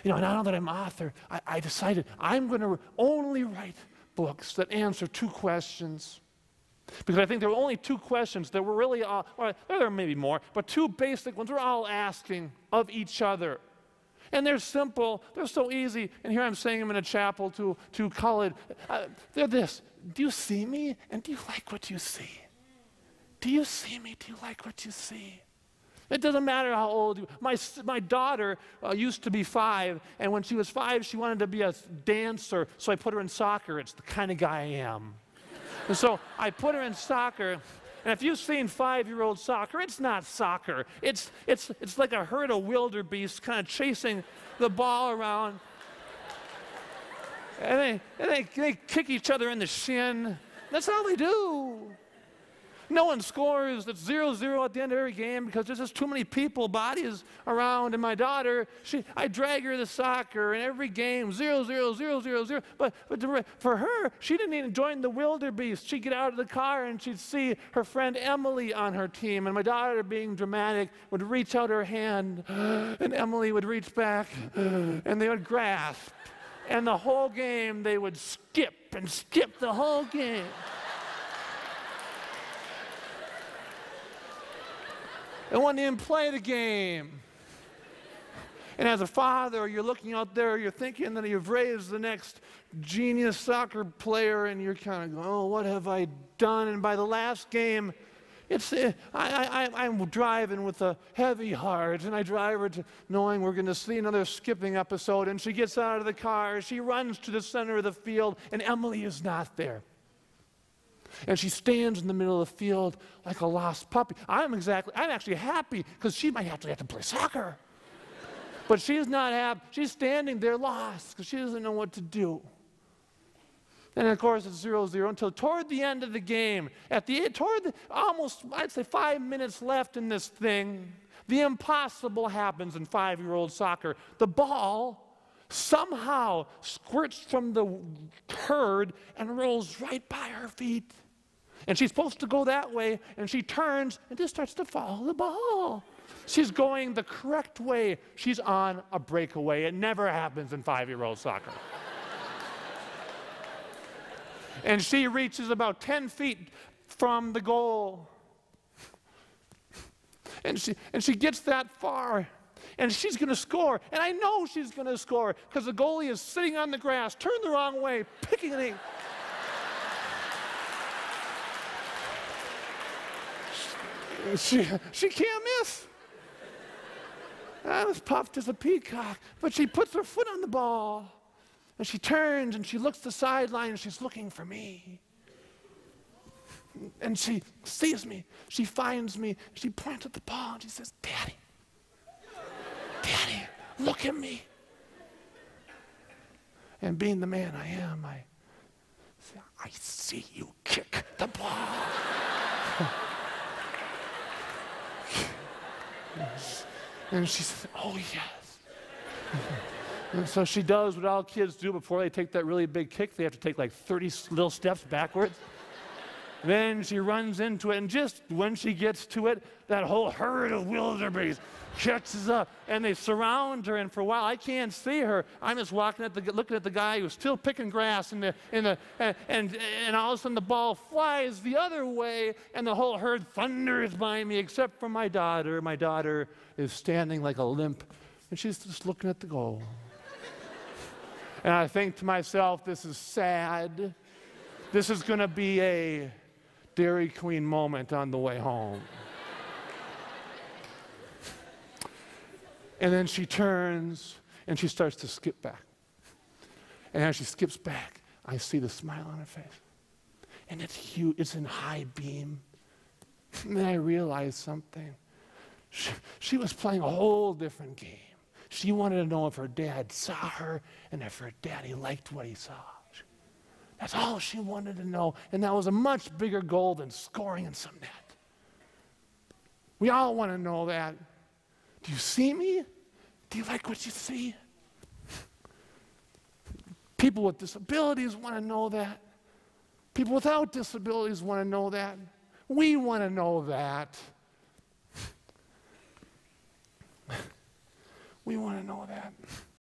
now that I'm author, I decided I'm going to only write books that answer two questions. Because I think there were only two questions that were really, well, there are maybe more, but two basic ones we're all asking of each other. And they're simple, they're so easy, and here I'm saying them in a chapel to college. They're this: do you see me, and do you like what you see? Do you see me, do you like what you see? It doesn't matter how old you are. My daughter used to be 5, and when she was 5, she wanted to be a dancer, so I put her in soccer. It's the kind of guy I am. And so I put her in soccer, and if you've seen 5-year-old soccer, it's not soccer. It's like a herd of wildebeests kind of chasing the ball around. And they kick each other in the shin. That's how they do. No one scores. It's 0-0 at the end of every game because there's just too many people, bodies around. And my daughter, I drag her to soccer, and every game, 0-0, 0-0, 0. But for her, she didn't even join the wildebeest. She'd get out of the car, and she'd see her friend Emily on her team. And my daughter, being dramatic, would reach out her hand, and Emily would reach back, and they would grasp. And the whole game, they would skip and skip the whole game. And wouldn't even play the game. And as a father, you're looking out there, you're thinking that you've raised the next genius soccer player, and you're kind of going, oh, what have I done? And by the last game, I'm driving with a heavy heart, and I drive her to knowing we're going to see another skipping episode, and she gets out of the car, she runs to the center of the field, and Emily is not there. And she stands in the middle of the field like a lost puppy. I'm actually happy because she might have to play soccer. But she's not happy. She's standing there lost because she doesn't know what to do. And of course it's 0-0 until toward the end of the game. Almost, I'd say 5 minutes left in this thing, the impossible happens in 5-year-old soccer. The ball somehow squirts from the herd and rolls right by her feet. And she's supposed to go that way, and she turns and just starts to follow the ball. She's going the correct way. She's on a breakaway. It never happens in 5-year-old soccer. And she reaches about 10 feet from the goal. And she gets that far. And she's going to score. And I know she's going to score because the goalie is sitting on the grass, turned the wrong way, picking it. She can't miss. I'm as puffed as a peacock. But she puts her foot on the ball. And she turns and she looks to the sideline and she's looking for me. And she sees me. She finds me. She points at the ball and she says, Daddy. Daddy, look at me. And being the man I am, I say, I see you kick the ball. And she says, oh, yes. And so she does what all kids do before they take that really big kick. They have to take like 30 little steps backwards. Then she runs into it, and just when she gets to it, that whole herd of wildebeest catches up, and they surround her, and for a while, I can't see her. I'm just looking at the guy who's still picking grass, and all of a sudden the ball flies the other way, and the whole herd thunders by me, except for my daughter. My daughter is standing like a limp, and she's just looking at the goal. And I think to myself, this is sad. This is going to be a Dairy Queen moment on the way home. And then she turns and she starts to skip back. And as she skips back, I see the smile on her face. And it's huge, it's in high beam. And then I realized something. She was playing a whole different game. She wanted to know if her dad saw her and if her daddy liked what he saw. That's all she wanted to know. And that was a much bigger goal than scoring in some net. We all want to know that. Do you see me? Do you like what you see? People with disabilities want to know that. People without disabilities want to know that. We want to know that. We want to know that.